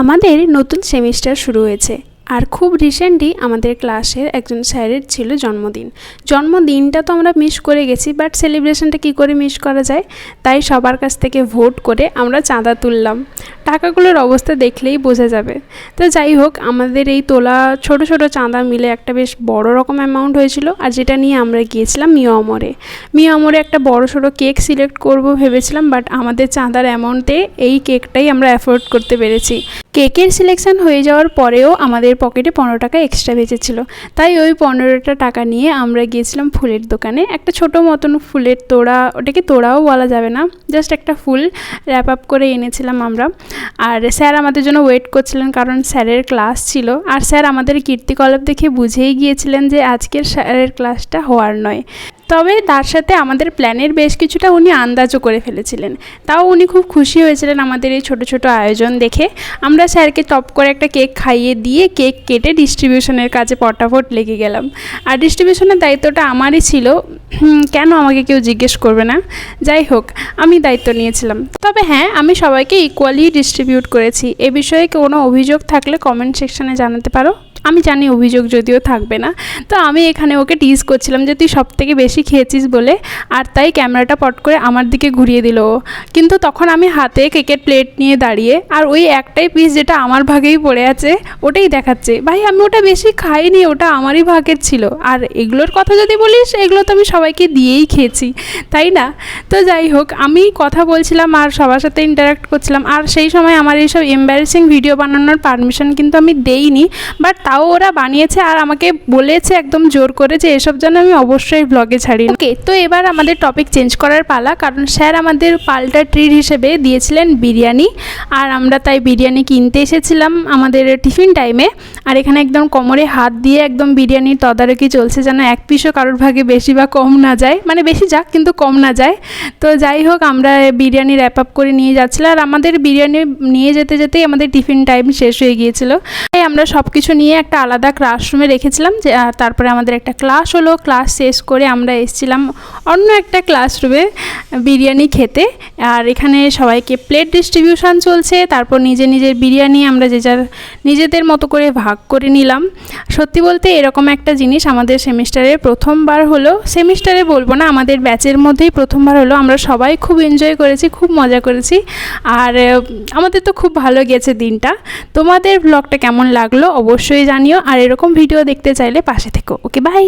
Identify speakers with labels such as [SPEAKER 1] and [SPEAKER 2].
[SPEAKER 1] আমাদের নতুন সেমিস্টার শুরু হয়েছে আর খুব রিসেন্টলি আমাদের ক্লাসের একজন স্যারের ছিল জন্মদিনটা তো আমরা মিস করে গেছি, বাট সেলিব্রেশনটা কী করে মিস করা যায়, তাই সবার কাছ থেকে ভোট করে আমরা চাঁদা তুললাম। টাকাগুলোর অবস্থা দেখলেই বোঝা যাবে। তো যাই হোক, আমাদের এই তোলা ছোট ছোট চাঁদা মিলে একটা বেশ বড় রকম অ্যামাউন্ট হয়েছিল, আর যেটা নিয়ে আমরা গিয়েছিলাম মিয়ামরে একটা বড় সড়ো কেক সিলেক্ট করব ভেবেছিলাম, বাট আমাদের চাঁদার অ্যামাউন্টে এই কেকটাই আমরা অ্যাফোর্ড করতে পেরেছি। কেকের সিলেকশন হয়ে যাওয়ার পরেও আমাদের পকেটে 15 টাকা এক্সট্রা বেঁচেছিল, তাই ওই 15টা টাকা নিয়ে আমরা গিয়েছিলাম ফুলের দোকানে। একটা ছোট মতন ফুলের তোড়া, ওটাকে তোড়াও বলা যাবে না, জাস্ট একটা ফুল র্যাপ আপ করে এনেছিলাম আমরা। আর স্যার আমাদের জন্য ওয়েট করছিলেন, কারণ স্যারের ক্লাস ছিল। আর স্যার আমাদের কীর্তিকলাপ দেখে বুঝেই গিয়েছিলেন যে আজকের স্যারের ক্লাসটা হওয়ার নয়। তবে তার সাথে আমাদের প্ল্যানের বেশ কিছুটা উনি আন্দাজও করে ফেলেছিলেন। তাও উনি খুব খুশি হয়েছিলেন আমাদের এই ছোট ছোট আয়োজন দেখে। আমরা স্যারকে টপ করে একটা কেক খাইয়ে দিয়ে কেক কেটে ডিস্ট্রিবিউশনের কাজে পটাপট লেগে গেলাম। আর ডিস্ট্রিবিউশনের দায়িত্বটা আমারই ছিল, কেন আমাকে কেউ জিজ্ঞেস করবে না। যাই হোক, আমি দায়িত্ব নিয়েছিলাম। তবে হ্যাঁ, আমি সবাইকে ইকুয়ালি ডিস্ট্রিবিউট করেছি। এ বিষয়ে কোনো অভিযোগ থাকলে কমেন্ট সেকশানে জানাতে পারো। আমি জানি অভিযোগ যদিও থাকবে না। তো আমি এখানে ওকে টিজ করছিলাম যে তুই সবথেকে বেশি খেয়েছিস বলে, আর তাই ক্যামেরাটা পট করে আমার দিকে ঘুরিয়ে দিল ও। কিন্তু তখন আমি হাতে কেকের প্লেট নিয়ে দাঁড়িয়ে, আর ওই একটাই পিস যেটা আমার ভাগেই পড়ে আছে ওটাই দেখাচ্ছে। ভাই, আমি ওটা বেশি খাইনি, ওটা আমারই ভাগের ছিল। আর এগুলোর কথা যদি বলিস, এগুলো তো আমি সবাইকে দিয়েই খেয়েছি, তাই না? তো যাই হোক, আমি কথা বলছিলাম আর সবার সাথে ইন্টারাক্ট করছিলাম। আর সেই সময় আমার এইসব এম্বারেসিং ভিডিও বানানোর পারমিশন কিন্তু আমি দেইনি, বাট তাও ওরা বানিয়েছে আর আমাকে বলেছে একদম জোর করে যে এসব যেন আমি অবশ্যই ব্লগে ছাড়ি। ওকে, তো এবার আমাদের টপিক চেঞ্জ করার পালা, কারণ স্যার আমাদের পাল্টা ট্রিট হিসেবে দিয়েছিলেন বিরিয়ানি। আর আমরা তাই বিরিয়ানি কিনতে এসেছিলাম আমাদের টিফিন টাইমে। আর এখানে একদম কোমরে হাত দিয়ে একদম বিরিয়ানির তদারকি চলছে, যেন এক পিসও কারোর ভাগে বেশি বা কম না যায়, মানে বেশি যাক কিন্তু কম না যায়। তো যাই হোক, আমরা বিরিয়ানি র্যাপ আপ করে নিয়ে যাচ্ছিলাম, আর আমাদের বিরিয়ানি নিয়ে যেতে যেতেই আমাদের টিফিন টাইম শেষ হয়ে গিয়েছিল। তাই আমরা সব কিছু নিয়ে একটা আলাদা ক্লাসরুমে রেখেছিলাম। যে তারপরে আমাদের একটা ক্লাস হলো, ক্লাস শেষ করে আমরা এসেছিলাম অন্য একটা ক্লাসরুমে বিরিয়ানি খেতে। আর এখানে সবাইকে প্লেট ডিস্ট্রিবিউশন চলছে। তারপর নিজের বিরিয়ানি আমরা যে যার নিজেদের মতো করে ভাগ করে নিলাম। সত্যি বলতে এরকম একটা জিনিস আমাদের সেমিস্টারে প্রথমবার হলো, সেমিস্টারে বলবো না, আমাদের ব্যাচের মধ্যেই প্রথমবার হলো। আমরা সবাই খুব এনজয় করেছি, খুব মজা করেছি, আর আমাদের তো খুব ভালো গেছে দিনটা। তোমাদের ব্লগটা কেমন লাগলো অবশ্যই জানিও, আর এরকম ভিডিও দেখতে চাইলে পাশে থেকো। ওকে, বাই।